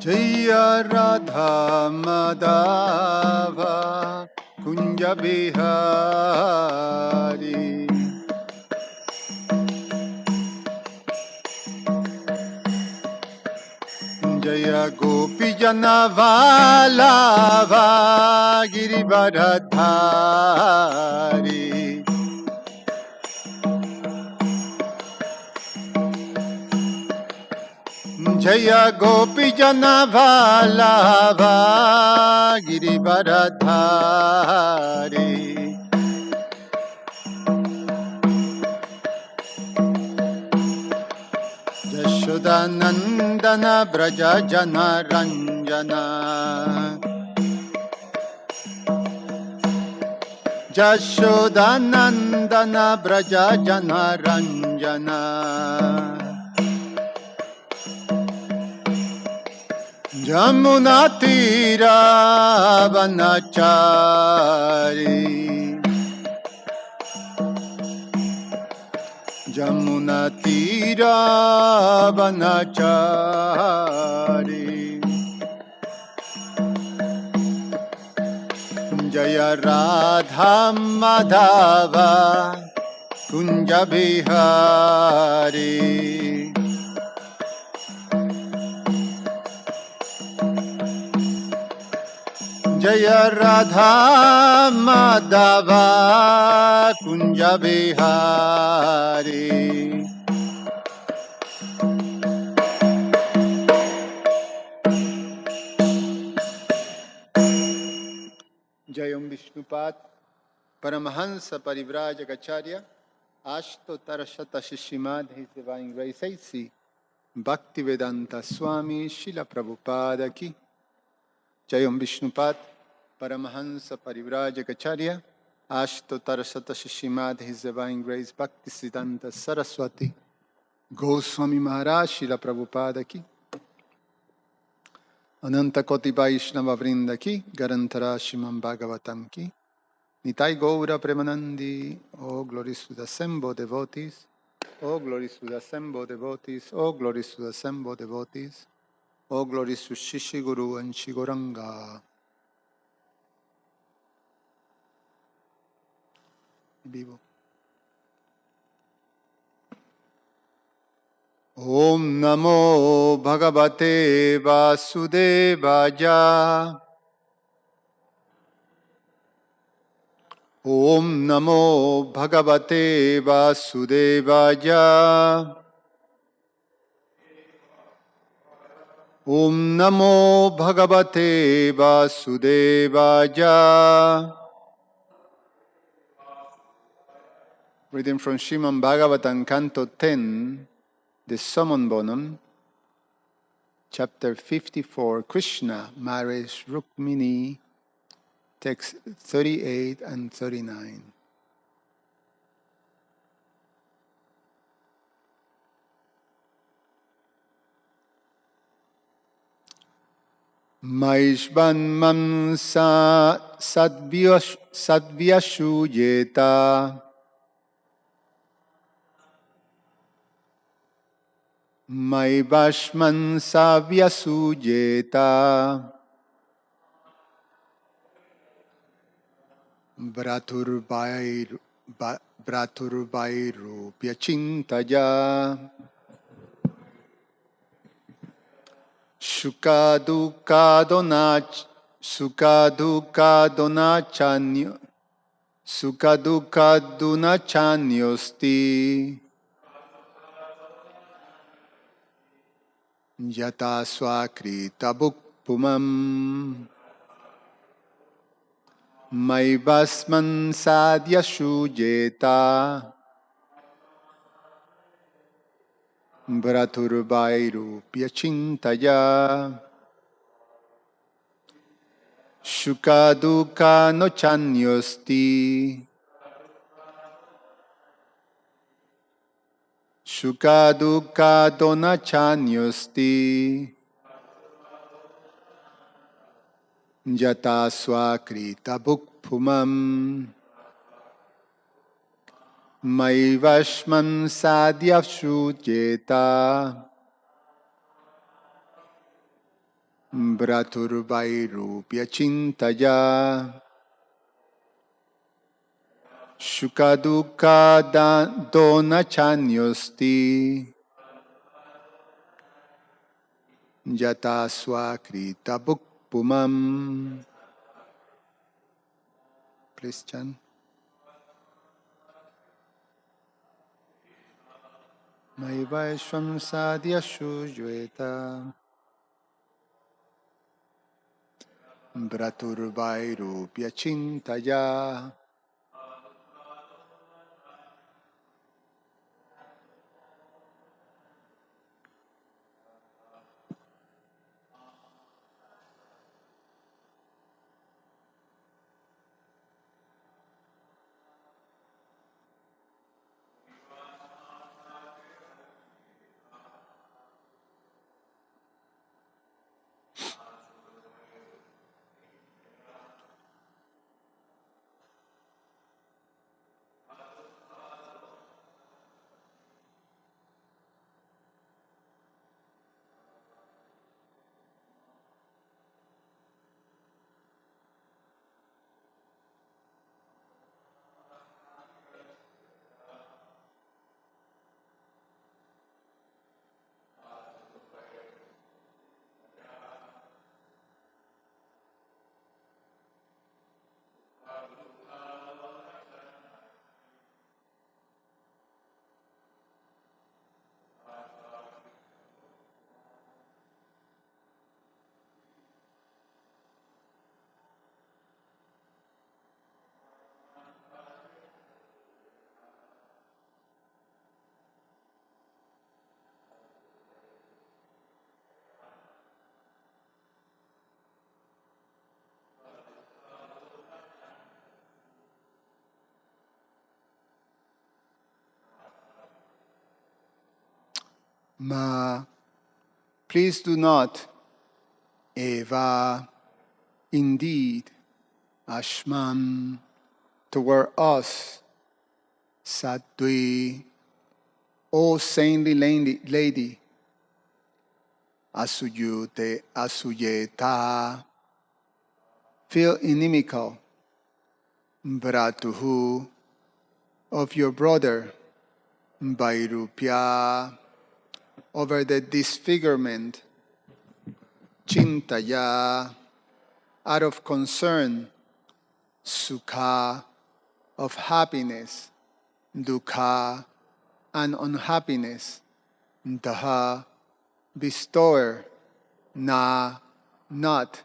Jaya Radha Madhava Kunja Bihari Jaya Gopi Jana Vallabha Girivardhari Jaya Gopi Jana Vallabha Girivardhari Yashodanandana Braja Jana Ranjana Yashodanandana Braja Jana Ranjana Jamuna Tira Vanachari Jamuna Tira Vanachari Jaya Radha Madhava Kunja Bihari Jaya Radha Madhava Kunja Bihari Jayam Vishnupad Paramahansa Parivrajagacharya Ashtotarashata Srimad His Divine Grace A.C. Bhaktivedanta Swami Srila Prabhupada Ki Jayam Vishnupad Paramahansa Parivrajagacharya Ashtotarashata Srimad His Divine Grace Bhaktisiddhanta Saraswati Goswami Maharaj Srila Prabhupada Ki Ananta Koti Vaishnava Vrinda Ki Garantara Srimad Bhagavatam Ki Nitai Gaura Premanandi, oh glories to the assembled devotees, oh glories to the assembled devotees, oh glories to the assembled devotees, oh glories to Shishi Guru and Shigoranga. Vivo. Om Namo Bhagavate Vasudevaya. Om Namo Bhagavate Vasudevaya. Om Namo Bhagavate Vasudevaya. Reading from Srimad Bhagavatam, Canto 10, the Summon Bonum, Chapter 54, Krishna marries Rukmini, text 38 and 39. Maishvan Mamsa Sadvyashuyeta Maivashman Savyasujeta Braturvairu Pyachintaya Sukha dukkha donachanyosti Yata swakrita bhukpumam Maivasman sadyashujeta Braturvairu pyachintaya Sukha dukkha nochanyosti Sukha dukkha donachanyosti Yata swakrita bhukpumam Maivashman sadyashujeta Braturvairupya chintaya Shukaduka dona chanyosti Yata swakrita bhukpumam. Please chant. Maivaishvam sadyashu jveta Braturvairupya chintaya. Ma, please do not, Eva, indeed, Ashman, toward us, Sadvi, O saintly lady, Asuyute, Asuyeta, feel inimical, Bratuhu, of your brother, Vairupya, over the disfigurement, Chintaya, out of concern, Sukha, of happiness, Dukha, and unhappiness, Daha, bestower, Na, not,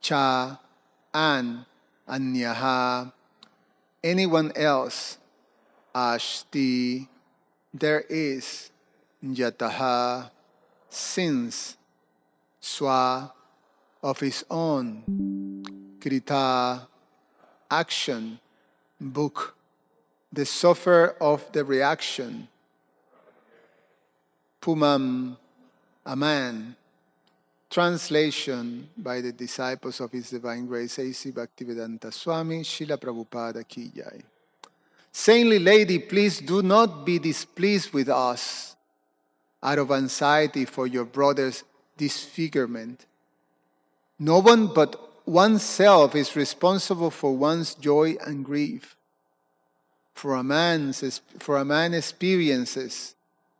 Cha, and Anyaha, anyone else, Ashti, there is, Yataha, since, Swa, of his own, Krita, action, book, the sufferer of the reaction, Pumam, a man. Translation by the disciples of His Divine Grace, A.C. Bhaktivedanta Swami, Srila Prabhupada Ki Jai. Saintly lady, please do not be displeased with us out of anxiety for your brother's disfigurement. No one but oneself is responsible for one's joy and grief. For a man experiences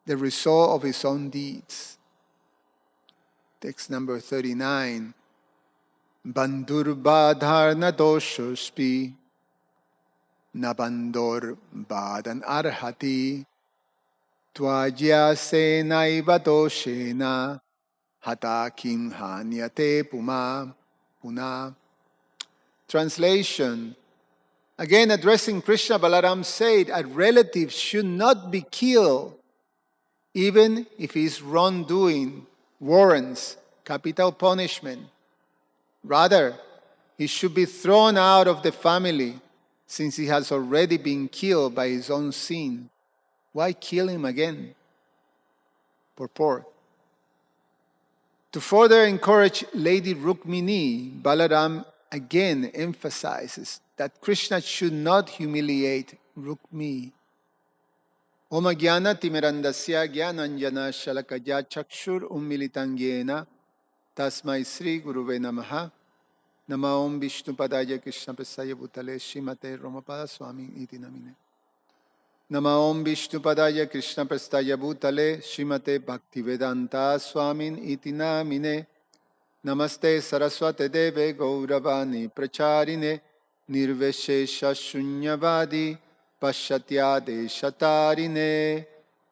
the result of his own deeds. Text number 39. Bandurbadharna doshospi Nabandor badan arhati Twajya senaiva doshena Hatakim hanyate puna. Translation. Again, addressing Krishna, Balaram said, a relative should not be killed even if his wrongdoing warrants capital punishment. Rather, he should be thrown out of the family since he has already been killed by his own sin. Why kill him again? Purport. To further encourage Lady Rukmini, Balaram again emphasizes that Krishna should not humiliate Rukmi. Om Jnana Timirandasya Jnananjana Shalakaya Chakshur Ummilitangyena Tasmai Sri Guruve Namaha. Nama Om Vishnu Padaya Krishna Prasaya Bhutale Srimate Ramapada Swami Iti Namine. Nama Om Vishnu Padaya Krishna Prasaya Bhutale Srimate Bhaktivedanta Swamin Iti Namine. Namaste Saraswate Deve Gauravani Pracharine Nirveshesha Shunyavadi Pashatya Deshatarine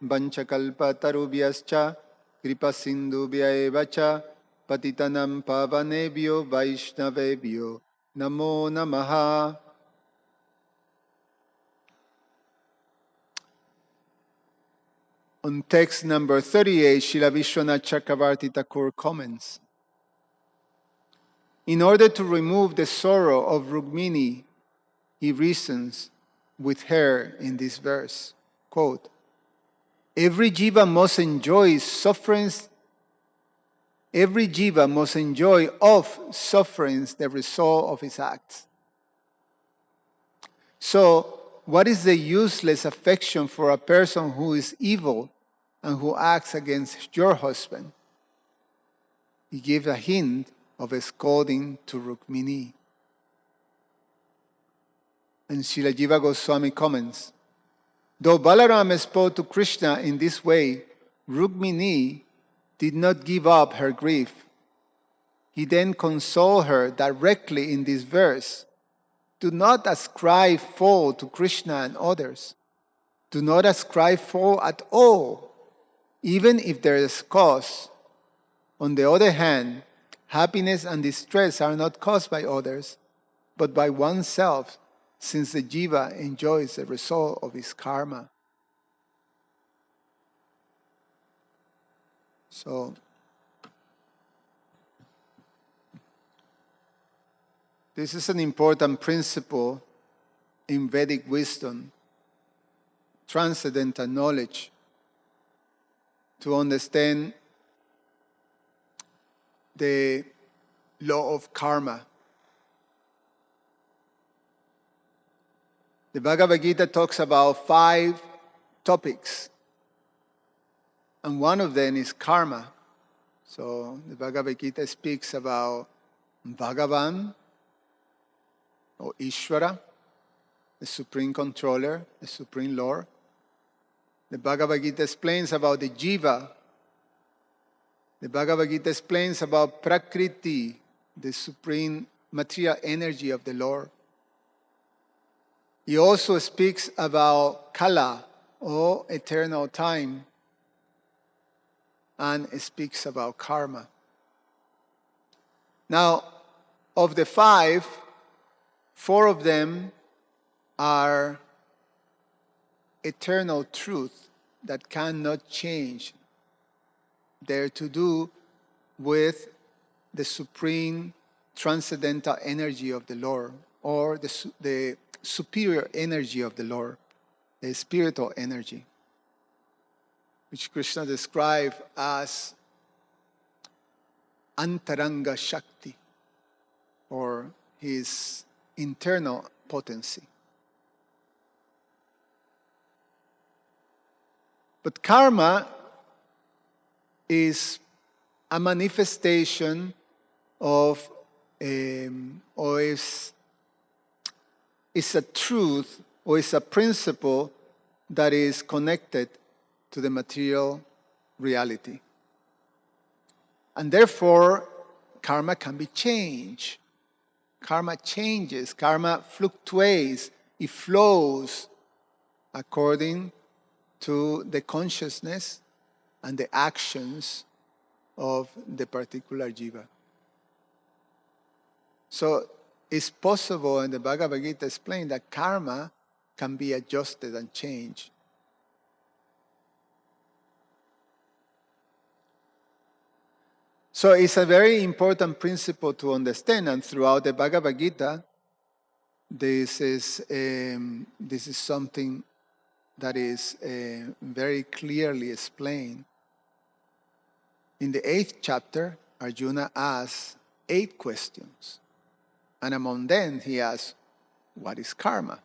Vanchakalpa Tarubhyascha Kripa Sindhubhya Evacha Patitanam Pavanebhyo Vaishnavebhyo Namo Namaha. On text number 38, Srila Vishwanath Chakravarti Thakur comments, in order to remove the sorrow of Rukmini, he reasons with her in this verse. Quote, every jiva must enjoy sufferings. Every jiva must enjoy of sufferings the result of his acts. So, what is the useless affection for a person who is evil and who acts against your husband? He gives a hint of scolding to Rukmini. And Srila Jiva Goswami comments, though Balaram spoke to Krishna in this way, Rukmini did not give up her grief. He then consoled her directly in this verse. Do not ascribe fault to Krishna and others. Do not ascribe fault at all, even if there is cause. On the other hand, happiness and distress are not caused by others, but by oneself, since the jiva enjoys the result of his karma. So, this is an important principle in Vedic wisdom, transcendental knowledge, to understand the law of karma. The Bhagavad Gita talks about 5 topics, and one of them is karma. So the Bhagavad Gita speaks about Bhagavan, or Ishvara, the Supreme Controller, the Supreme Lord. The Bhagavad Gita explains about the Jiva. The Bhagavad Gita explains about Prakriti, the supreme material energy of the Lord. He also speaks about Kala, or eternal time, and speaks about karma. Now, of the 5, 4 of them are eternal truth that cannot change. They're to do with the supreme transcendental energy of the Lord, or the superior energy of the Lord, the spiritual energy, which Krishna described as Antaranga Shakti, or his internal potency. But karma is a manifestation of, or is a truth, or is a principle that is connected to the material reality. And therefore, karma can be changed. Karma changes, karma fluctuates, it flows according to the consciousness and the actions of the particular jiva. So it's possible, and the Bhagavad Gita explains that karma can be adjusted and changed. So it's a very important principle to understand, and throughout the Bhagavad Gita, this is something that is very clearly explained. In the 8th chapter, Arjuna asks 8 questions. And among them, he asks, what is karma?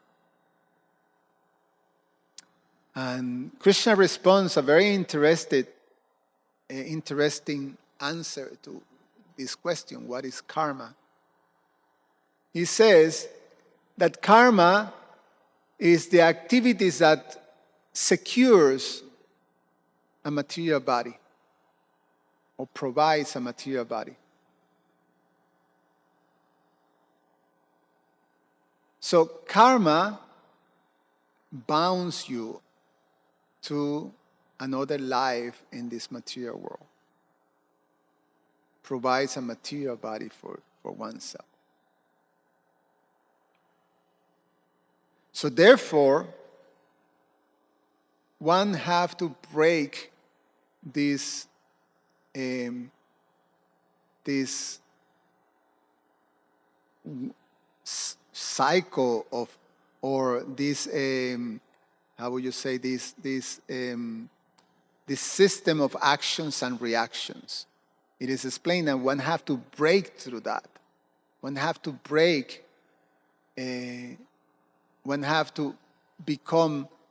And Krishna responds a very interesting answer to this question, what is karma? He says that karma is the activities that secures a material body or provides a material body. So karma bounds you to another life in this material world, provides a material body for oneself. So therefore, one have to break this cycle of, or this how would you say, this system of actions and reactions. It is explained that one have to break through that. One have to break. One have to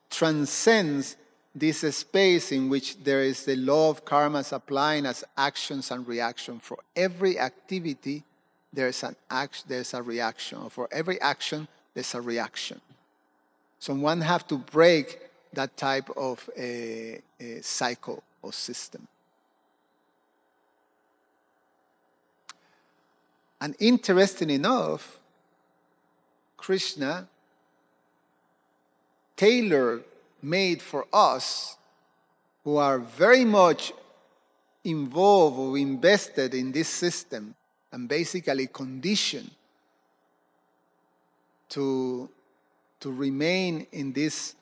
transcends this space in which there is the law of karma applying as actions and reaction. For every activity, there's a reaction. For every action, there's a reaction. So one have to break that type of a cycle or system. And interesting enough, Krishna tailor-made for us who are very much involved or invested in this system and basically conditioned to remain in this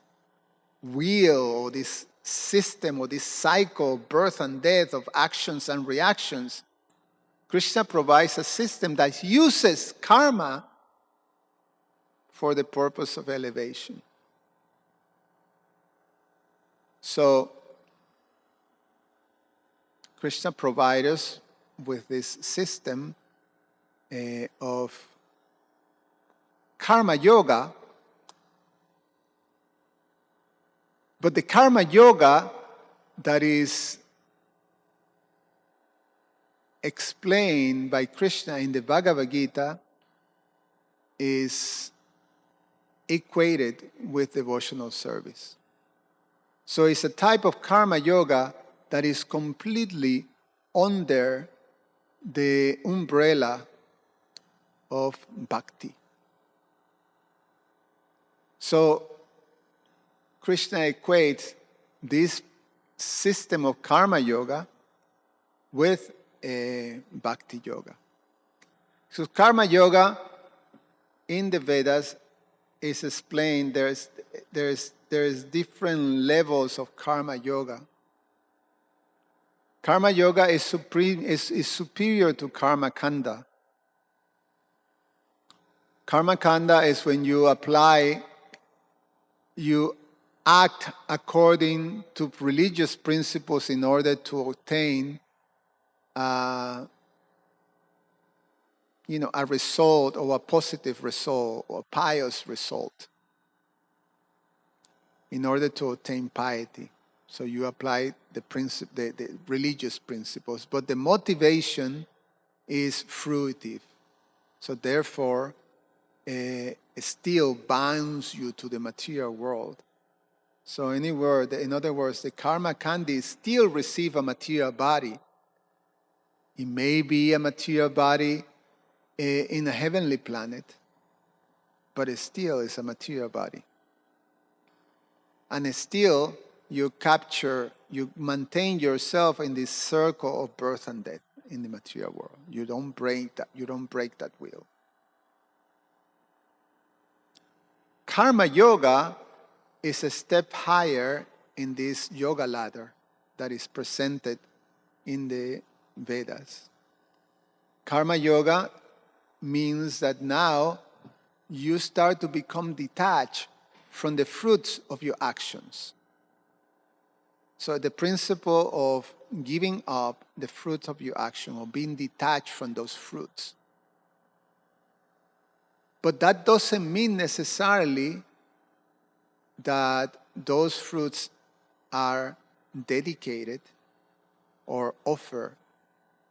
wheel or this system or this cycle of birth and death of actions and reactions. Krishna provides a system that uses karma for the purpose of elevation. So, Krishna provides us with this system of karma yoga, but the karma yoga that is explained by Krishna in the Bhagavad Gita is equated with devotional service. So it's a type of karma yoga that is completely under the umbrella of bhakti. So Krishna equates this system of karma yoga with bhakti yoga. So karma yoga in the Vedas is explained. There's different levels of karma yoga. Karma yoga is superior to karma kanda. Karma kanda is when you act according to religious principles in order to obtain a result, or a positive result, or a pious result, in order to obtain piety. So you apply the religious principles, but the motivation is fruitive. So therefore, it still binds you to the material world. So in other words, the karma kandi still receive a material body. It may be a material body in a heavenly planet, but it still is a material body. And still, you maintain yourself in this circle of birth and death in the material world. You don't break that wheel. Karma yoga is a step higher in this yoga ladder that is presented in the Vedas. Karma yoga means that now you start to become detached from the fruits of your actions. So the principle of giving up the fruits of your action, or being detached from those fruits. But that doesn't mean necessarily that those fruits are dedicated or offered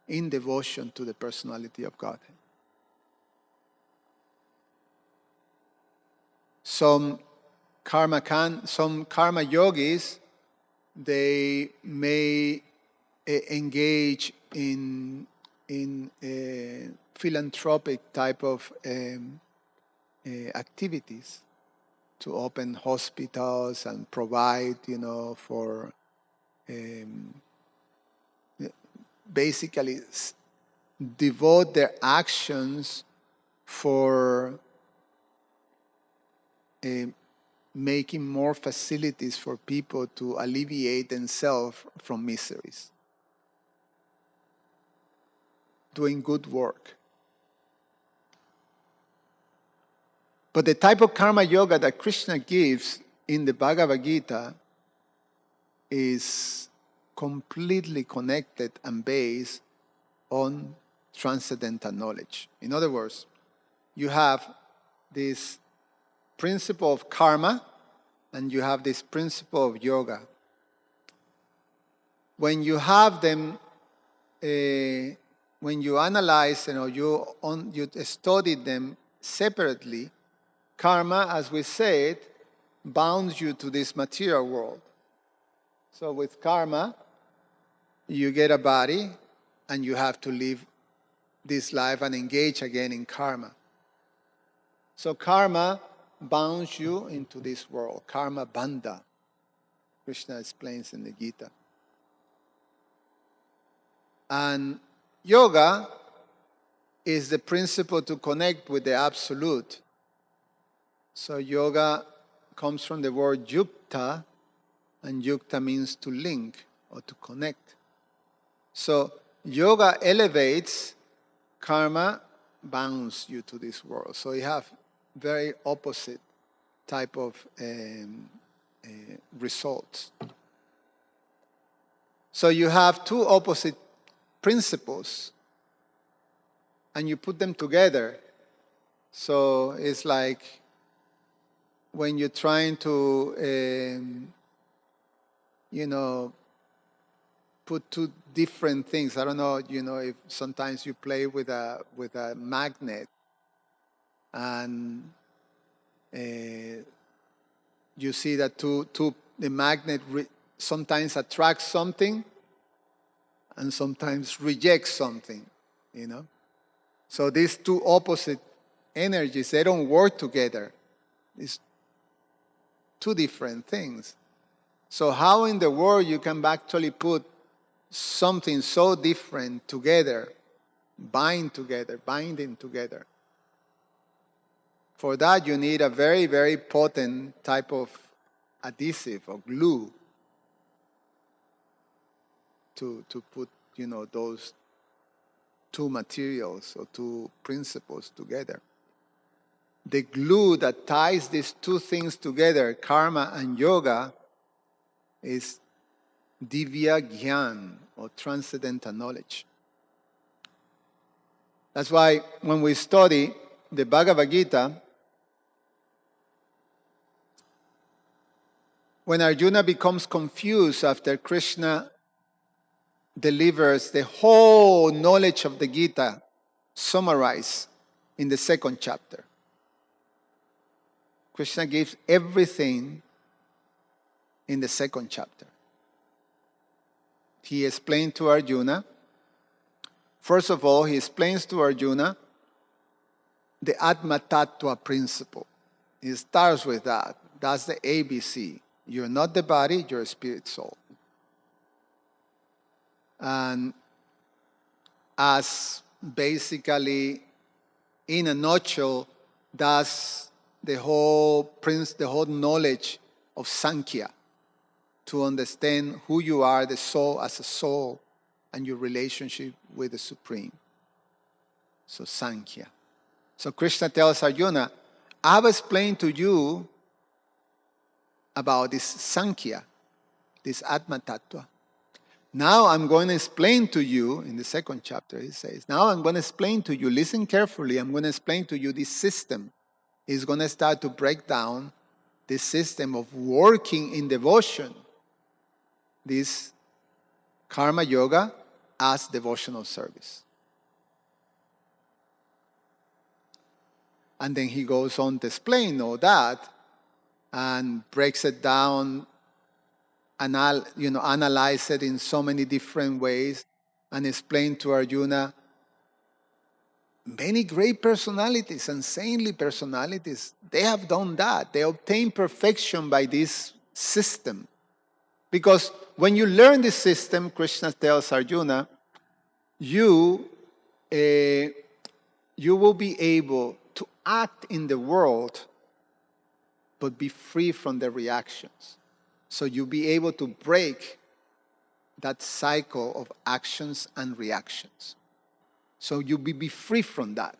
in devotion to the personality of God. Some karma yogis, they may engage in a philanthropic type of activities to open hospitals and provide, for basically devote their actions for making more facilities for people to alleviate themselves from miseries. Doing good work. But the type of karma yoga that Krishna gives in the Bhagavad Gita is completely connected and based on transcendental knowledge. In other words, you have this principle of karma and you have this principle of yoga. When you have them, when you analyze, you study them separately, karma, as we said, bounds you to this material world. So with karma, you get a body and you have to live this life and engage again in karma. So karma bounds you into this world. Karma bandha, Krishna explains in the Gita. And yoga is the principle to connect with the Absolute. So yoga comes from the word yukta, and yukta means to link or to connect. So yoga elevates, karma bounds you to this world. So you have very opposite type of results. So you have two opposite principles and you put them together. So it's like when you're trying to, put two different things. I don't know, if sometimes you play with a magnet and you see that the magnet sometimes attracts something and sometimes rejects something, So these two opposite energies, they don't work together. It's two different things. So how in the world you can actually put something so different together, binding together? For that you need a very, very potent type of adhesive or glue to put, those two materials or two principles together. The glue that ties these two things together, karma and yoga, is divya gyan, or transcendental knowledge. That's why when we study the Bhagavad Gita, when Arjuna becomes confused after Krishna delivers the whole knowledge of the Gita summarized in the second chapter, Krishna gives everything in the second chapter. He explained to Arjuna, first of all, he explains to Arjuna the Atma Tattva principle. He starts with that. That's the ABC. You're not the body, you're a spirit soul. And as basically, in a nutshell, that's the whole knowledge of Sankhya, to understand who you are, the soul as a soul, and your relationship with the Supreme. So Sankhya. So Krishna tells Arjuna, I have explained to you about this Sankhya, this Atma Tattva. Now I'm going to explain to you, in the second chapter he says, now I'm going to explain to you, listen carefully, I'm going to explain to you this system. He's going to start to break down this system of working in devotion. This karma yoga as devotional service. And then he goes on to explain all that and breaks it down, analyze it in so many different ways, and explain to Arjuna many great personalities and saintly personalities. They have done that. They obtain perfection by this system. Because when you learn this system, Krishna tells Arjuna, you will be able to act in the world, but be free from the reactions. So you'll be able to break that cycle of actions and reactions. So you'll be free from that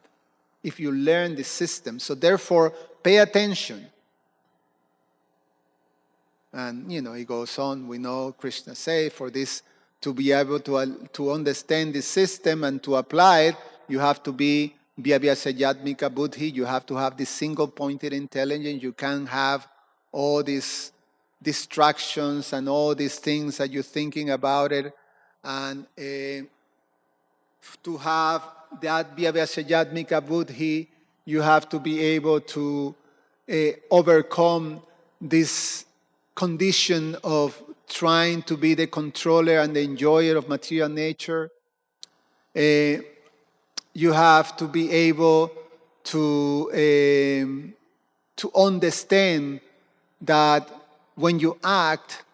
if you learn the system. So therefore, pay attention. And, he goes on, we know Krishna say, for this to be able to understand the system and to apply it, you have to be Vyavasayatmika Buddhi, you have to have this single-pointed intelligence. You can't have all these distractions and all these things that you're thinking about it. And to have that Vyavasayatmika Buddhi, you have to be able to overcome this condition of trying to be the controller and the enjoyer of material nature. You have to be able to understand that when you act,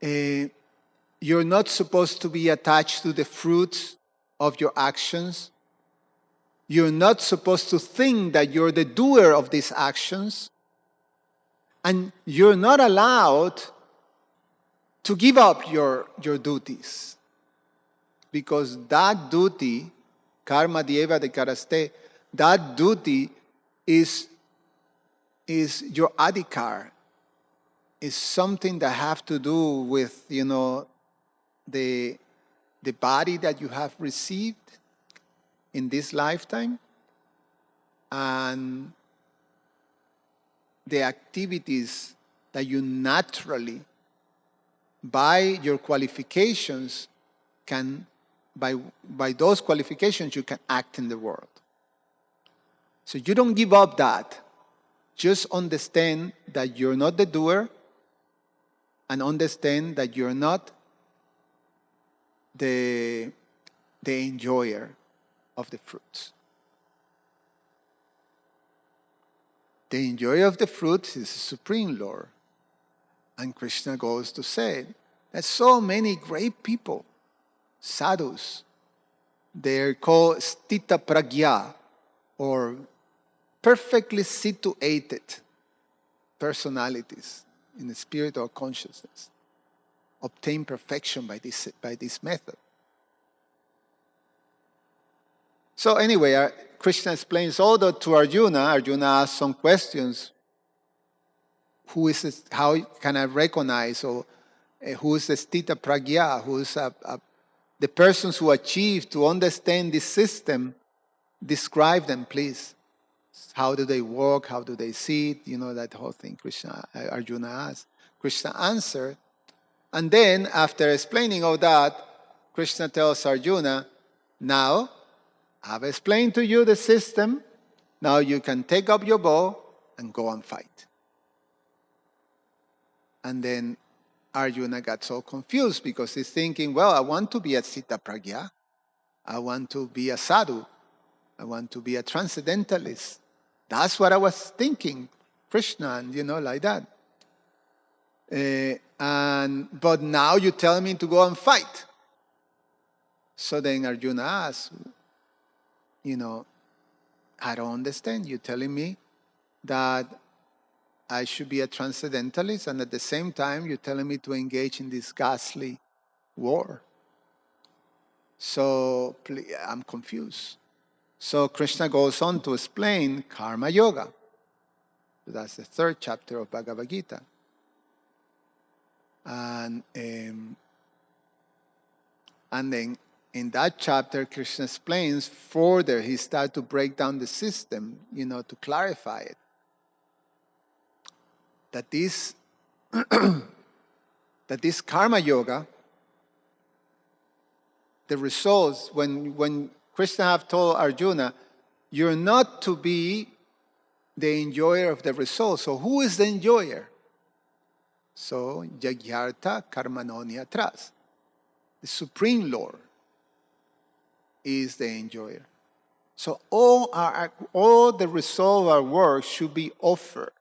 you're not supposed to be attached to the fruits of your actions. You're not supposed to think that you're the doer of these actions. And you're not allowed to give up your duties. Because that duty, karma dieva de karaste, that duty is your adhikar, is something that have to do with, the body that you have received in this lifetime, and the activities that you naturally, by your qualifications, can, by those qualifications, you can act in the world. So you don't give up that. Just understand that you're not the doer, and understand that you're not the enjoyer of the fruits. The enjoyer of the fruits is the Supreme Lord. And Krishna goes to say that so many great people, sadhus, they're called stita pragya, or perfectly situated personalities in the spiritual consciousness, obtain perfection by this method. So anyway, Krishna explains all that to Arjuna. Arjuna asks some questions. Who is this? How can I recognize, or who is the stita pragya? Who is the persons who achieve to understand this system? Describe them, please. How do they walk? How do they see it? That whole thing Arjuna asked. Krishna answered. And then, after explaining all that, Krishna tells Arjuna, now, I've explained to you the system. Now you can take up your bow and go and fight. And then Arjuna got so confused because he's thinking, well, I want to be a Sita Pragya. I want to be a sadhu. I want to be a transcendentalist. That's what I was thinking, Krishna, and like that. But now you tell me to go and fight. So then Arjuna asks, I don't understand. You're telling me that I should be a transcendentalist, and at the same time, you're telling me to engage in this ghastly war. So I'm confused. So Krishna goes on to explain Karma Yoga. That's the 3rd chapter of Bhagavad Gita. And then in that chapter, Krishna explains further. He starts to break down the system, to clarify it. That this Karma Yoga the results, when Krishna have told Arjuna, you're not to be the enjoyer of the results. So who is the enjoyer? So, Jagyartha Karmanoni Atras. The Supreme Lord is the enjoyer. So all the result of our work should be offered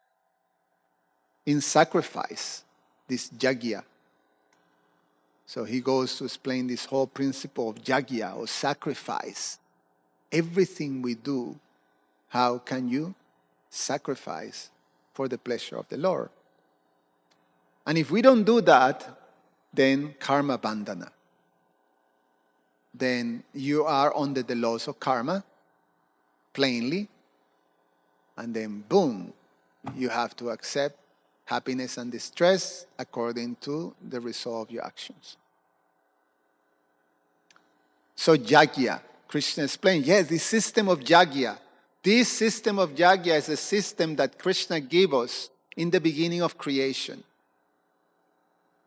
in sacrifice, this Jagya. So he goes to explain this whole principle of Jagya, or sacrifice. Everything we do, how can you sacrifice for the pleasure of the Lord? And if we don't do that, then karma bandhana. Then you are under the laws of karma, plainly, and then boom, you have to accept happiness and distress according to the result of your actions. So Jagya, Krishna explained, yes, the system of Jagya. This system of Jagya is a system that Krishna gave us in the beginning of creation.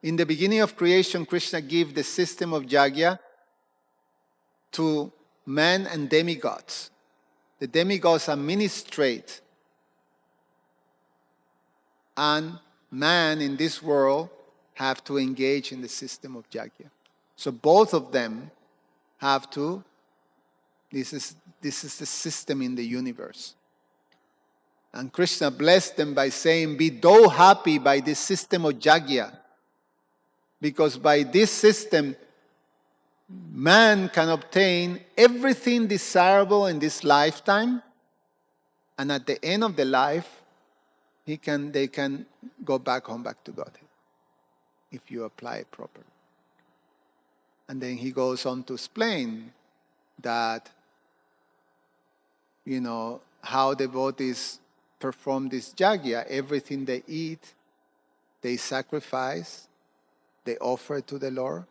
In the beginning of creation, Krishna gave the system of Jagya to man and demigods. The demigods administrate, and man in this world have to engage in the system of Jagya. So both of them have to, this is the system in the universe. And Krishna blessed them by saying, be thou happy by this system of Jagya. Because by this system, man can obtain everything desirable in this lifetime, and at the end of the life, they can go back home, back to Godhead, if you apply it properly. And then he goes on to explain that, how devotees perform this Jagya. Everything they eat, they sacrifice, they offer to the Lord.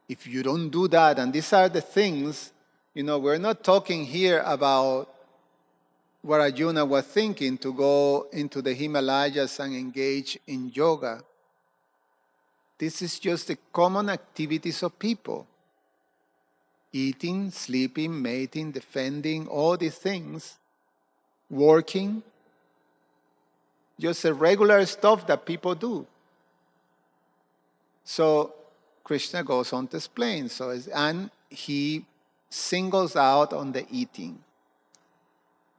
If you don't do that, and these are the things, we're not talking here about what Arjuna was thinking, to go into the Himalayas and engage in yoga. This is just the common activities of people. Eating, sleeping, mating, defending, all these things. Working. Just the regular stuff that people do. So Krishna goes on to explain. And he singles out on the eating.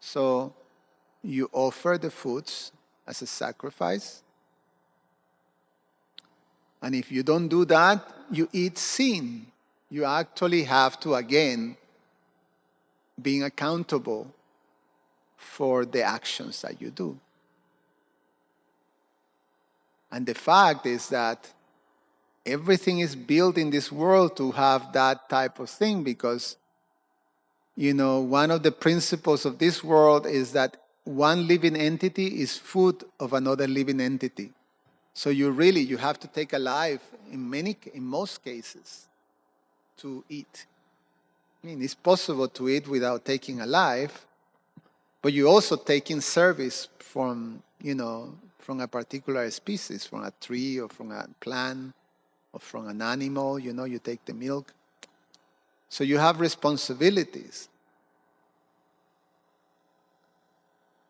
So you offer the foods as a sacrifice. And if you don't do that, you eat sin. You actually have to, again, being accountable for the actions that you do. And the fact is that everything is built in this world to have that type of thing, because, one of the principles of this world is that one living entity is food of another living entity. So you have to take a life in most cases to eat. It's possible to eat without taking a life, but you also take in service from a particular species, from a tree or from a plant or from an animal, you take the milk. So you have responsibilities.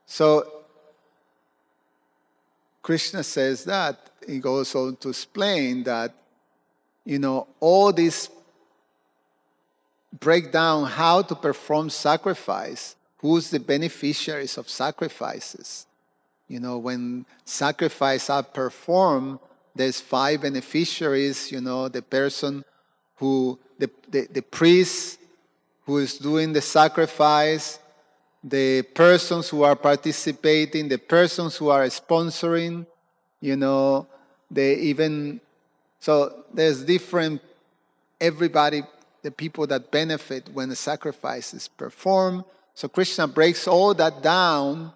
So Krishna says that, he goes on to explain that, all this break down how to perform sacrifice, who's the beneficiaries of sacrifices. When sacrifices are performed, there's 5 beneficiaries, the person the priest who is doing the sacrifice, the persons who are participating, the persons who are sponsoring, so there's different, everybody, the people that benefit when the sacrifice is performed. So Krishna breaks all that down,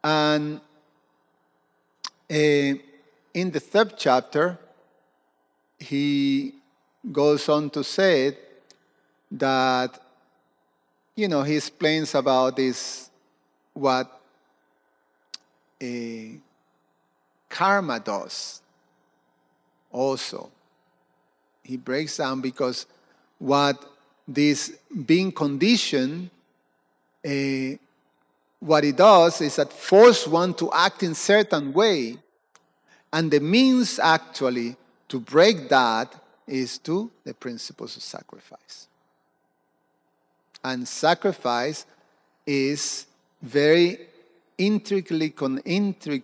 and in the 3rd chapter, he goes on to say that, he explains about this, what karma does also. He breaks down because what this being conditioned, what it does is that force one to act in certain way, and the means actually to break that is to the principles of sacrifice. And sacrifice is very intricately connected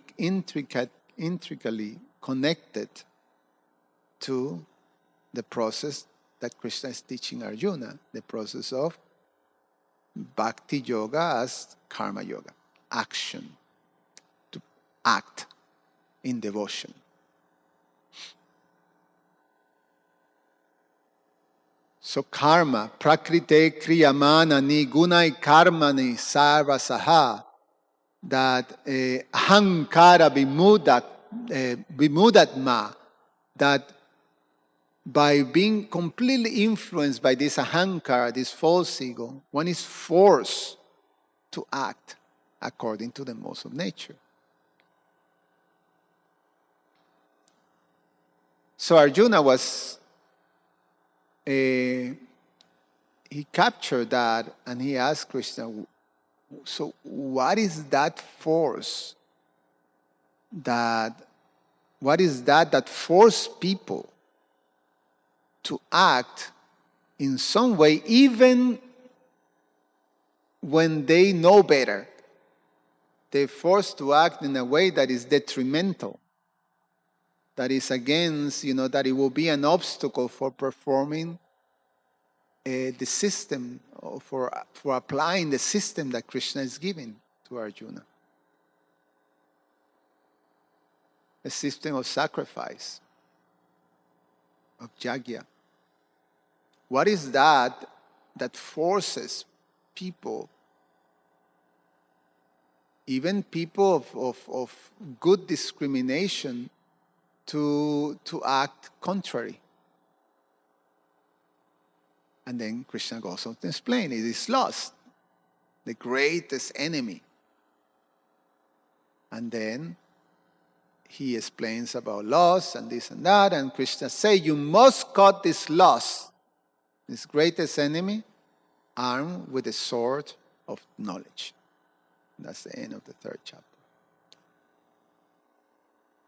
to the process that Krishna is teaching Arjuna, the process of Bhakti Yoga as Karma Yoga, action, to act in devotion. So karma, prakrite kriyamanani gunai karmani sarvasaha, that ahankara vimudatma, that by being completely influenced by this ahankara, this false ego, one is forced to act according to the laws of nature. So Arjuna was, he captured that and he asked Krishna, so what is that force that force people to act in some way, even when they know better? They're forced to act in a way that is detrimental, that is against, that it will be an obstacle for performing the system, or for applying the system that Krishna is giving to Arjuna. A system of sacrifice, of yajna. What is that forces people, even people of good discrimination, to act contrary? And then Krishna goes on to explain, it is lust, the greatest enemy. And then he explains about lust and this and that, and Krishna says, you must cut this lust, this greatest enemy, armed with the sword of knowledge. That's the end of the 3rd chapter.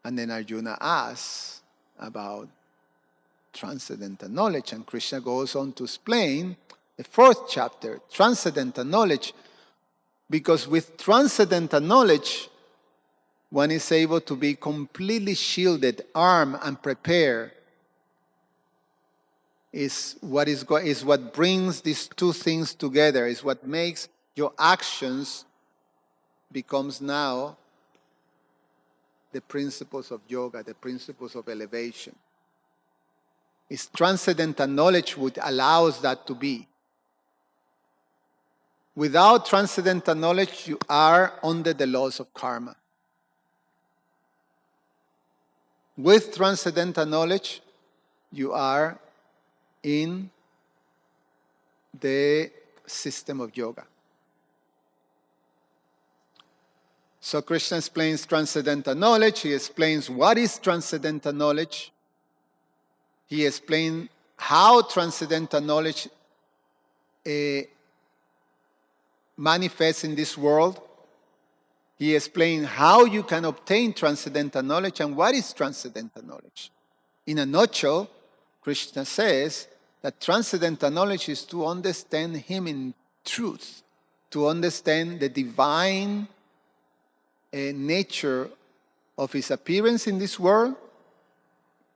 And then Arjuna asks about transcendental knowledge, and Krishna goes on to explain the 4th chapter, transcendental knowledge, because with transcendental knowledge, one is able to be completely shielded, armed, and prepared. Is what brings these two things together, is what makes your actions becomes now the principles of yoga, the principles of elevation. It's transcendental knowledge which allows that to be. Without transcendental knowledge, you are under the laws of karma. With transcendental knowledge, you are in the system of yoga. So Krishna explains transcendental knowledge. He explains what is transcendental knowledge. He explains how transcendental knowledge manifests in this world. He explains how you can obtain transcendental knowledge and what is transcendental knowledge. In a nutshell, Krishna says that transcendental knowledge is to understand Him in truth, to understand the divine nature of His appearance in this world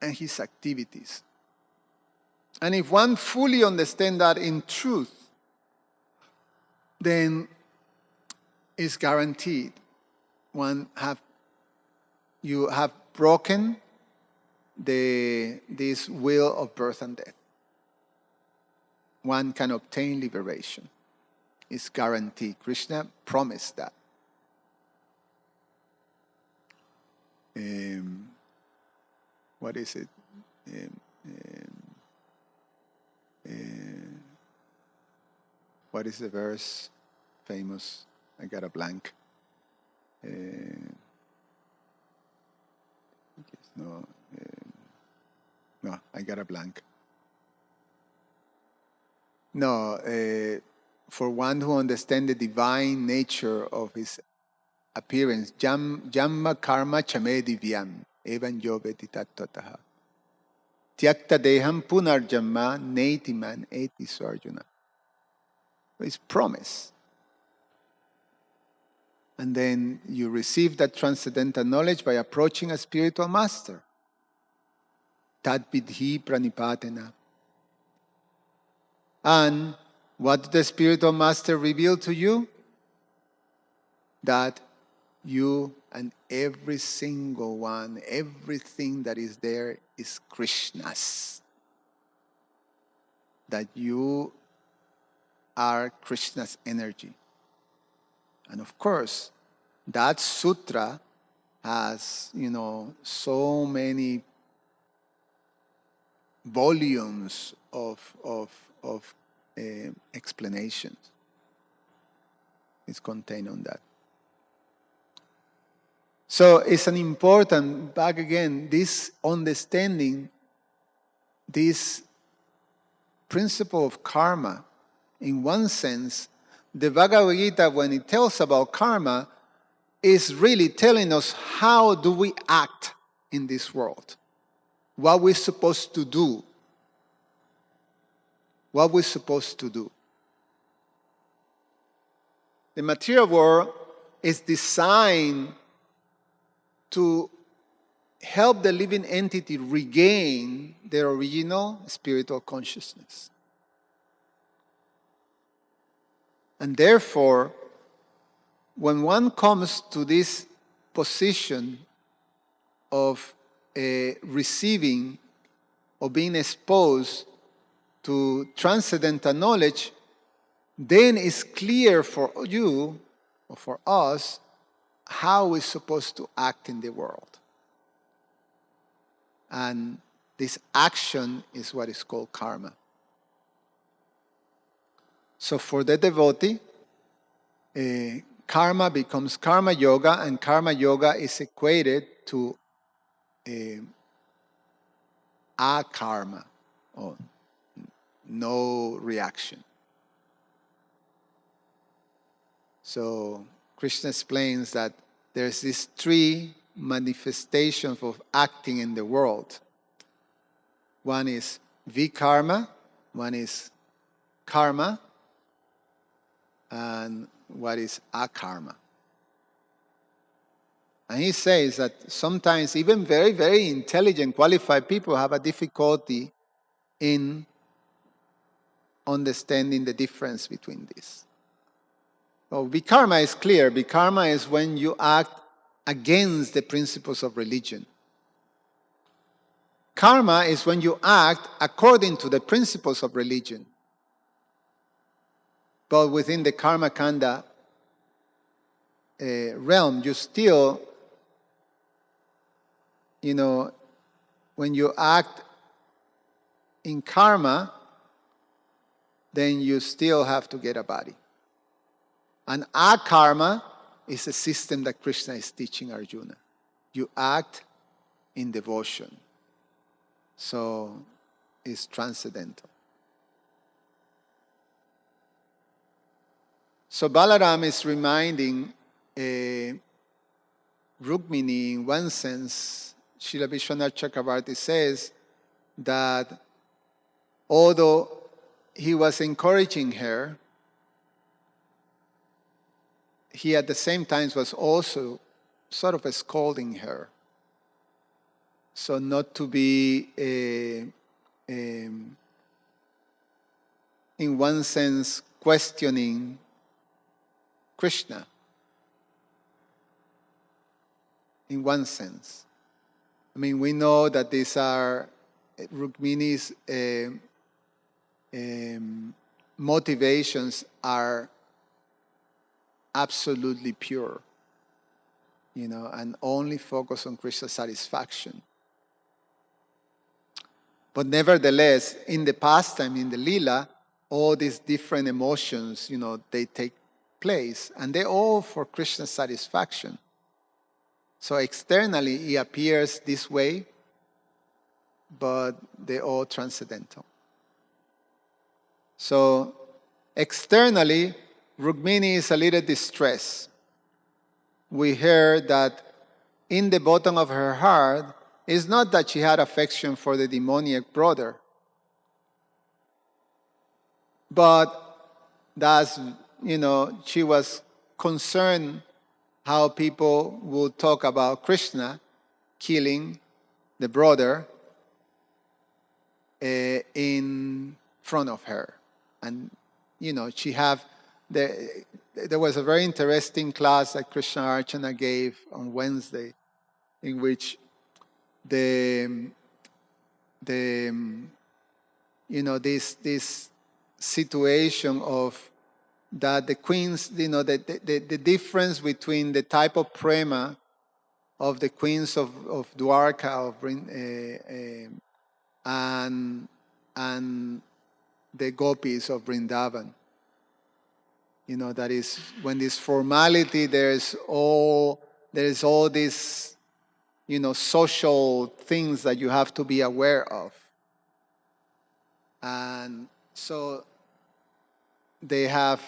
and His activities. And if one fully understands that in truth, then it's guaranteed you have broken this wheel of birth and death. One can obtain liberation. It's guaranteed. Krishna promised that. What is it? What is the verse? Famous. I got a blank. No, I got a blank. No, for one who understands the divine nature of his appearance, Jamma karma chame divyam, evan yoveti tattvataha. Tyakta deham punarjamma neti man eti sarjuna. It's promise. And then you receive that transcendental knowledge by approaching a spiritual master. Tad vidhi pranipatena. And what did the spiritual master reveal to you? That you and every single one, everything that is there is Krishna's. That you are Krishna's energy. And of course, that sutra has, so many volumes of explanations. It's contained on that. So it's an important, back again, this understanding, this principle of karma. In one sense, the Bhagavad Gita, when it tells about karma, is really telling us how do we act in this world. What we're supposed to do. What we're supposed to do. The material world is designed to help the living entity regain their original spiritual consciousness. And therefore, when one comes to this position of receiving or being exposed to transcendental knowledge, then it's clear for you or for us how we're supposed to act in the world. And this action is what is called karma. So for the devotee, karma becomes karma yoga, and karma yoga is equated to akarma, or no reaction. So Krishna explains that there's these three manifestations of acting in the world. One is vikarma, one is karma, and what is akarma. And he says that sometimes even very, very intelligent, qualified people have a difficulty in understanding the difference between these. So vikarma is clear. Vikarma is when you act against the principles of religion. Karma is when you act according to the principles of religion. But within the karma kanda realm, you still, when you act in karma, then you still have to get a body. And akarma is a system that Krishna is teaching Arjuna. You act in devotion. So it's transcendental. So Balaram is reminding Rukmini, in one sense, Srila Vishwanath Chakravarti says that although he was encouraging her, he at the same time was also sort of scolding her. So not to be, in one sense, questioning Krishna. In one sense. I mean, we know that these are Rukmini's motivations are absolutely pure, and only focus on Krishna's satisfaction. But nevertheless, in the pastime, in the lila, all these different emotions, they take place, and they're all for Krishna's satisfaction. So externally, he appears this way, but they're all transcendental. So externally, Rukmini is a little distressed. We heard that in the bottom of her heart, it's not that she had affection for the demoniac brother, but that's, she was concerned how people would talk about Krishna killing the brother in front of her. And, there was a very interesting class that Krishna Archana gave on Wednesday, in which the this situation of that the queens, the difference between the type of prema of the queens of Dwarka and the gopis of Vrindavan. That is when this formality, there's all these, social things that you have to be aware of. And so they have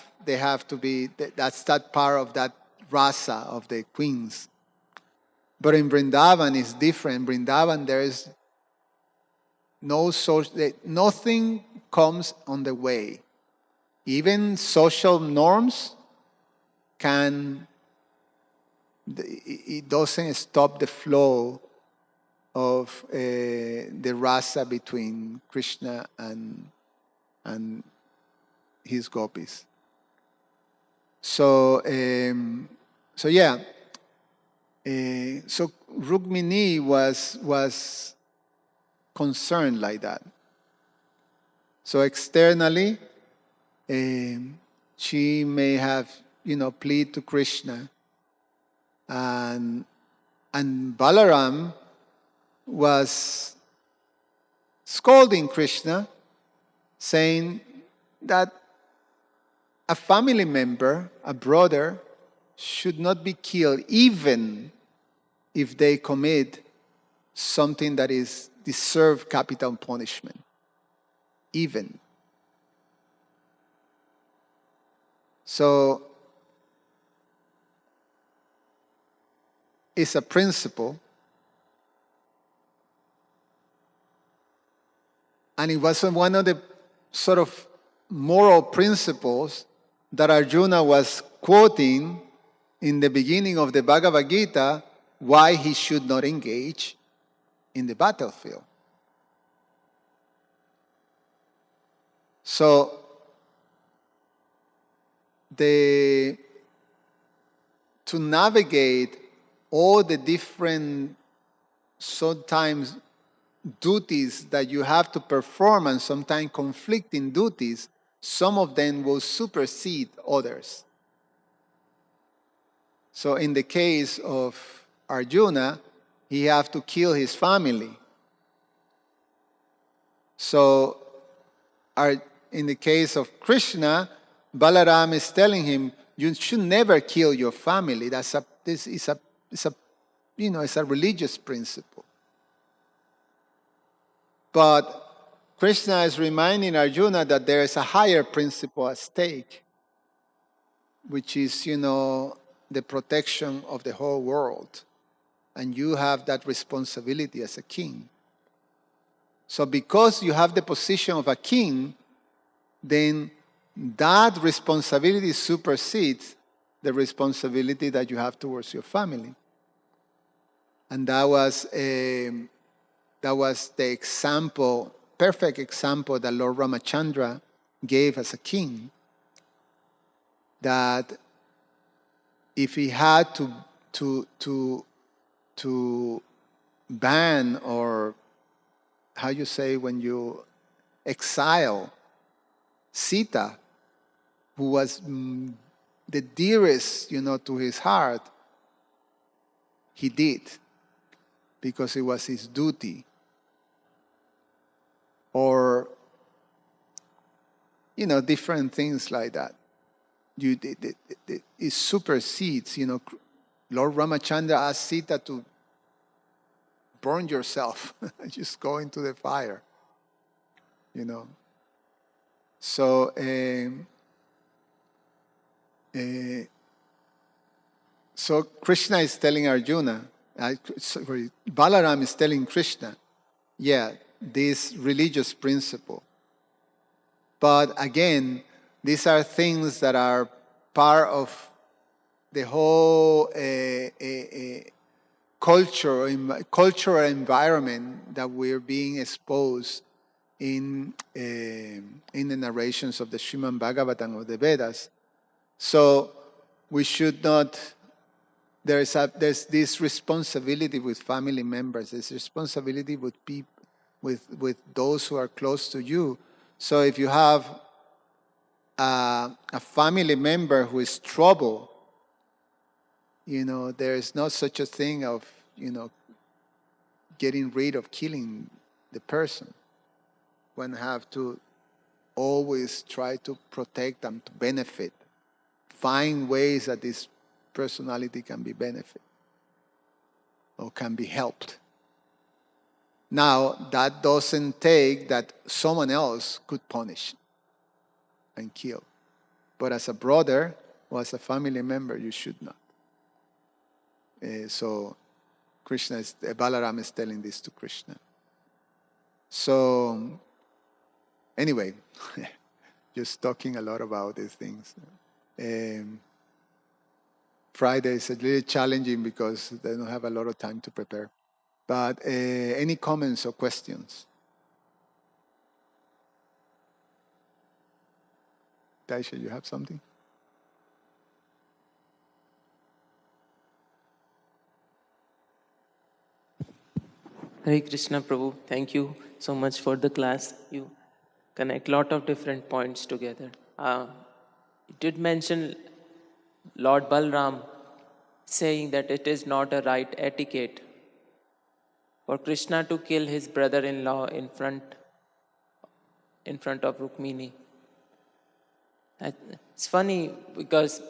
to be, that's that part of that rasa of the queens. But in Vrindavan it's different. In Vrindavan there is no social, nothing comes on the way. Even social norms it doesn't stop the flow of the rasa between Krishna and his gopis. So yeah. So Rukmini was concerned like that. So externally, she may have, plead to Krishna, and Balaram was scolding Krishna, saying that a family member, a brother, should not be killed even if they commit something that is deserve capital punishment. Even. So it's a principle, and it was one of the sort of moral principles that Arjuna was quoting in the beginning of the Bhagavad Gita, why he should not engage in the battlefield. So to navigate all the different sometimes duties that you have to perform, and sometimes conflicting duties, some of them will supersede others. So in the case of Arjuna, he have to kill his family. So in the case of Krishna, Balaram is telling him, you should never kill your family. This is a religious principle. But Krishna is reminding Arjuna that there is a higher principle at stake, which is, the protection of the whole world. And you have that responsibility as a king. So because you have the position of a king, then that responsibility supersedes the responsibility that you have towards your family. And that was the example, perfect example that Lord Ramachandra gave as a king. That if he had to ban, or how you say when you exile Sita, who was the dearest, to his heart, he did, because it was his duty. Or, different things like that. It supersedes, Lord Ramachandra asked Sita to burn yourself, just go into the fire, So, so Krishna is telling Arjuna, sorry, Balaram is telling Krishna, yeah, this religious principle. But again, these are things that are part of the whole cultural environment that we're being exposed in the narrations of the Srimad Bhagavatam of the Vedas. So we should not. There's this responsibility with family members. There's responsibility with people, with those who are close to you. So if you have a family member who is trouble, there is not such a thing of getting rid of killing the person. One have to always try to protect them, to benefit, find ways that this personality can be benefit or can be helped. Now, that doesn't take that someone else could punish and kill. But as a brother or as a family member, you should not. So Balaram is telling this to Krishna. So, anyway, just talking a lot about these things. Friday is a little challenging because they don't have a lot of time to prepare. But any comments or questions? Taisha, you have something? Hare Krishna Prabhu, thank you so much for the class. You connect lot of different points together. You did mention Lord Balram saying that it is not a right etiquette for Krishna to kill his brother-in-law in front of Rukmini. It's funny because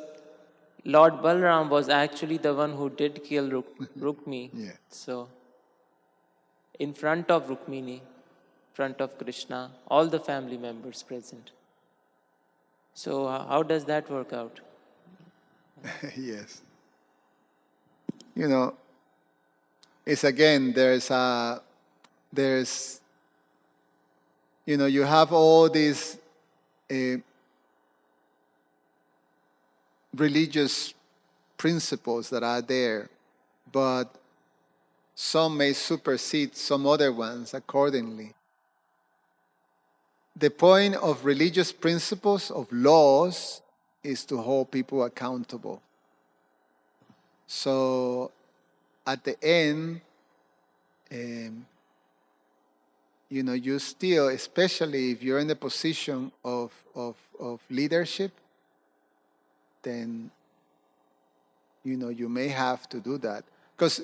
Lord Balram was actually the one who did kill Rukmini. Yeah. So, in front of Rukmini, front of Krishna, all the family members present. So, how does that work out? Yes. It's again, you have all these religious principles that are there, but some may supersede some other ones accordingly. The point of religious principles, of laws, is to hold people accountable. So at the end, you still, especially if you're in the position of leadership, then you may have to do that. Because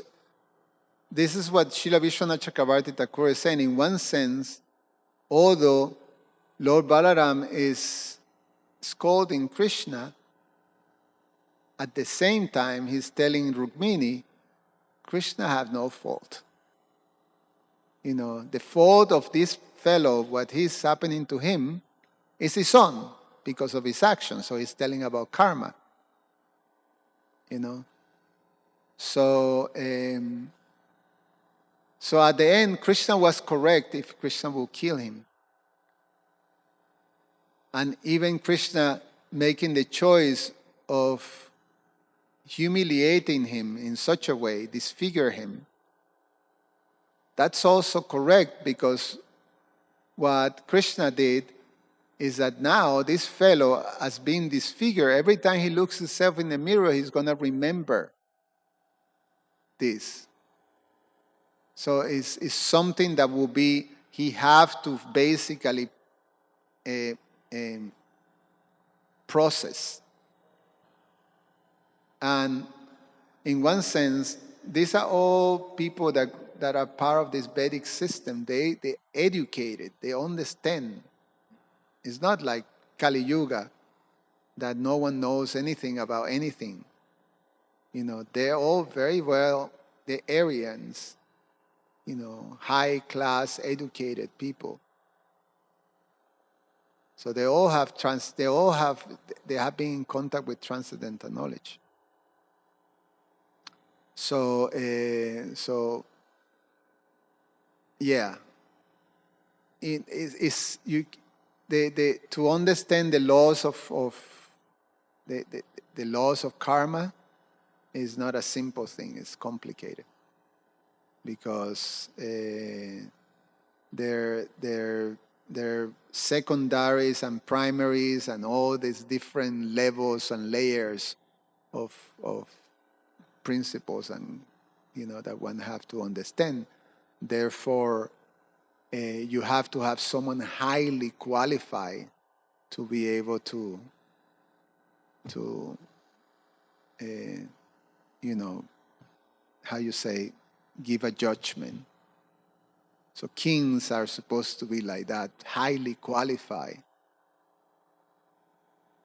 this is what Srila Vishwanath Chakravarti Thakur is saying. In one sense, although Lord Balaram is scolding Krishna, at the same time he's telling Rukmini, Krishna have no fault. The fault of this fellow, what is happening to him, is his own because of his actions. So he's telling about karma. So so at the end, Krishna was correct if Krishna will kill him. And even Krishna making the choice of humiliating him in such a way, disfigure him, that's also correct, because what Krishna did is that now this fellow has been disfigured. Every time he looks himself in the mirror, he's going to remember this. So it's something that will be, he have to basically process. And in one sense, these are all people that are part of this Vedic system. They educated, they understand. It's not like Kali Yuga, that no one knows anything about anything. They're all very well, the Aryans, high class educated people. So they have been in contact with transcendental knowledge. So yeah, it's you. To understand the laws of the laws of karma is not a simple thing. It's complicated because they're secondaries and primaries and all these different levels and layers of principles and that one have to understand. Therefore, you have to have someone highly qualified to be able to how you say, give a judgment. So kings are supposed to be like that, highly qualified.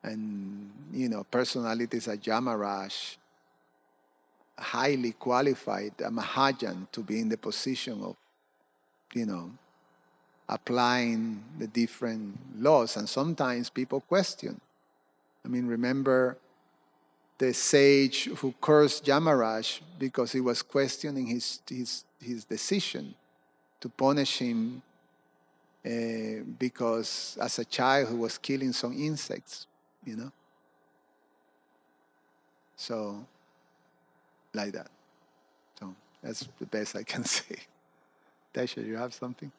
And, personalities like Yamaraj, highly qualified, a Mahajan, to be in the position of, applying the different laws. And sometimes people question. I mean, remember the sage who cursed Yamaraj because he was questioning his decision to punish him because as a child he was killing some insects, So, like that. So that's the best I can say. Tasha, you have something?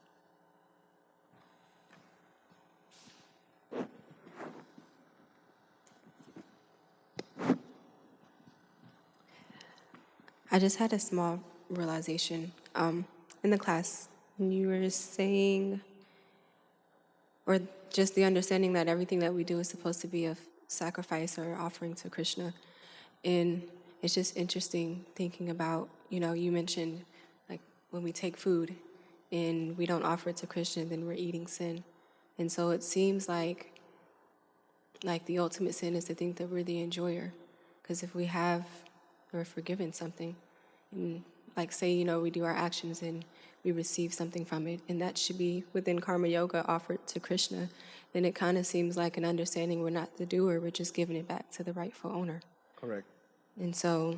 I just had a small realization in the class. You were saying, or just the understanding that everything that we do is supposed to be a sacrifice or offering to Krishna. And it's just interesting thinking about, you mentioned like when we take food and we don't offer it to Krishna, then we're eating sin. And so it seems like the ultimate sin is to think that we're the enjoyer. Because if we have or forgiven something, and like say, we do our actions and we receive something from it, and that should be within karma yoga offered to Krishna, then it kind of seems like an understanding we're not the doer, we're just giving it back to the rightful owner. Correct. And so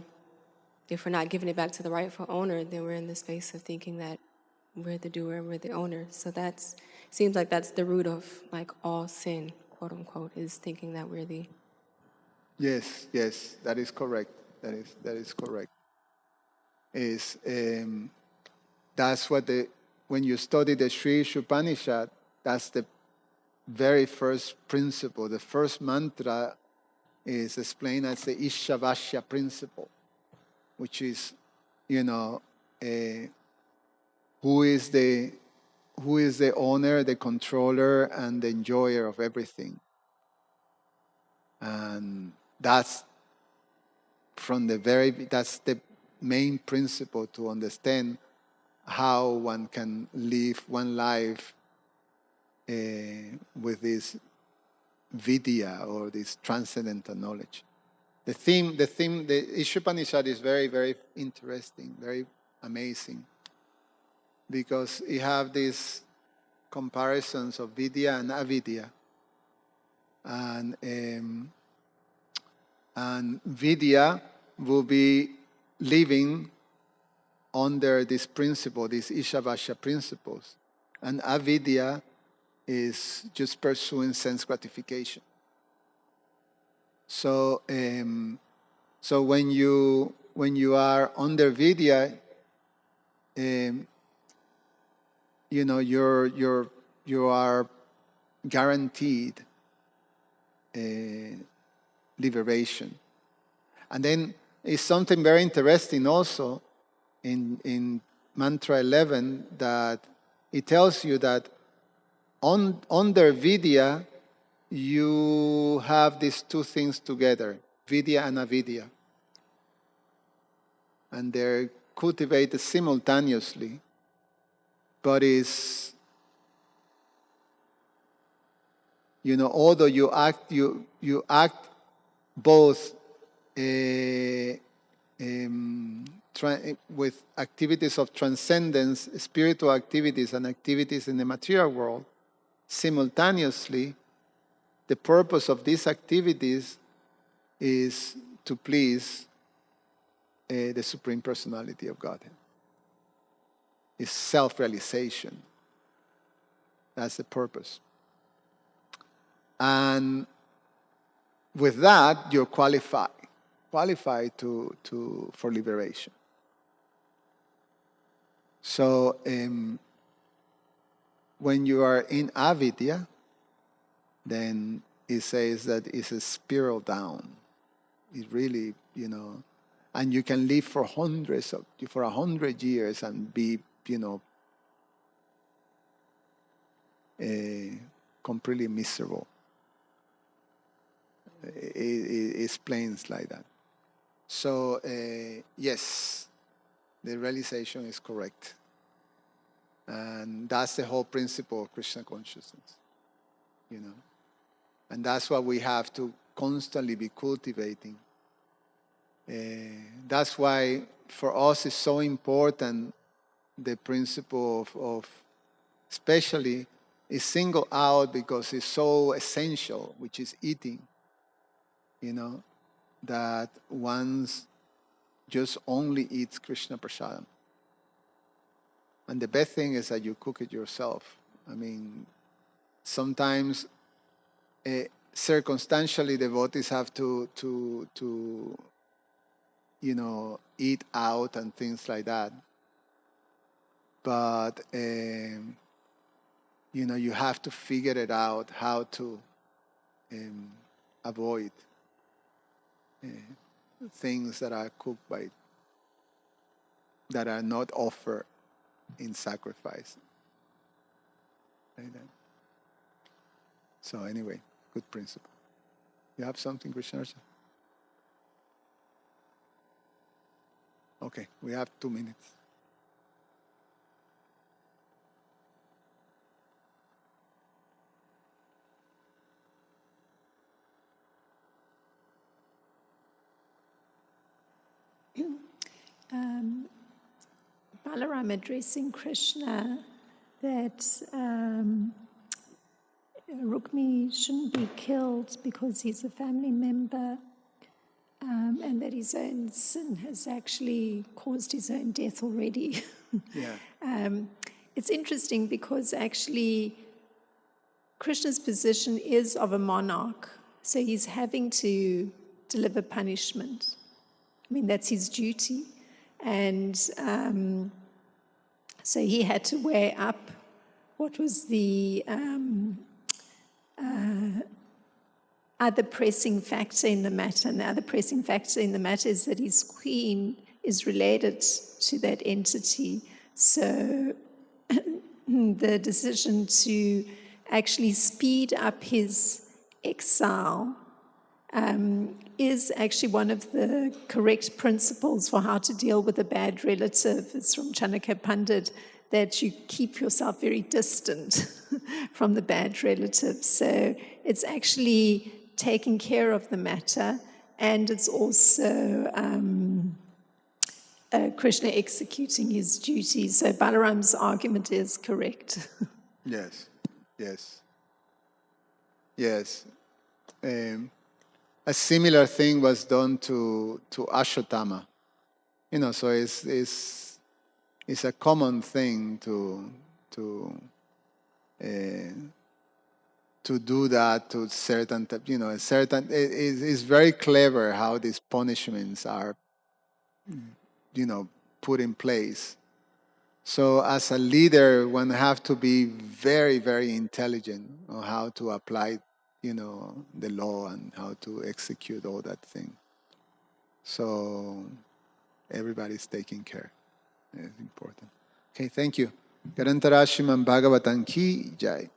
if we're not giving it back to the rightful owner, then we're in the space of thinking that we're the doer, we're the owner. So seems like that's the root of like all sin, quote unquote, is thinking that we're the... Yes, that is correct. That is correct. That's what when you study the Sri Upanishad, that's the very first principle. The first mantra is explained as the Ishavasya principle, which is, who is the owner, the controller, and the enjoyer of everything. And that's the main principle to understand how one can live one life with this vidya or this transcendental knowledge. The Ishopanishad is very, very interesting, very amazing, because you have these comparisons of vidya and avidya. And vidya will be living under this principle, these Ishavasya principles. And avidya is just pursuing sense gratification. So when you are under vidya, you are guaranteed liberation. And then it's something very interesting also in Mantra 11, that it tells you that under vidya, you have these two things together, vidya and avidya. And they're cultivated simultaneously, but is, although you act both with activities of transcendence, spiritual activities and activities in the material world simultaneously, the purpose of these activities is to please the Supreme Personality of Godhead. It's self-realization. That's the purpose. And with that, you're qualified for liberation. So when you are in avidya, then it says that it's a spiral down. It really, and you can live for 100 years and be, completely miserable. It explains like that. So yes, the realization is correct. And that's the whole principle of Krishna consciousness, And that's what we have to constantly be cultivating. That's why for us it's so important, the principle of especially is singled out because it's so essential, which is eating, that one's just only eats Krishna prasadam. And the best thing is that you cook it yourself. I mean, sometimes circumstantially devotees have to eat out and things like that. But you have to figure it out how to avoid things that are cooked that are not offered in sacrifice. Like that. So anyway, good principle. You have something, Krishna? Okay, we have 2 minutes. Balaram addressing Krishna that Rukmi shouldn't be killed because he's a family member, and that his own sin has actually caused his own death already. Yeah. It's interesting because actually Krishna's position is of a monarch, so he's having to deliver punishment. I mean, that's his duty. And so he had to weigh up what was the other pressing factor in the matter. And the other pressing factor in the matter is that his queen is related to that entity. So the decision to actually speed up his exile is actually one of the correct principles for how to deal with a bad relative. It's from Chanakya Pandit, that you keep yourself very distant from the bad relative. So it's actually taking care of the matter, and it's also Krishna executing his duties. So Balaram's argument is correct. Yes. A similar thing was done to Ashwatthama. So it's a common thing to do that to certain, it's very clever how these punishments are, put in place. So as a leader, one have to be very, very intelligent on how to apply, the law and how to execute all that thing. So everybody's taking care. It's important. Okay, thank you. Garantarashimam Bhagavatam ki jai.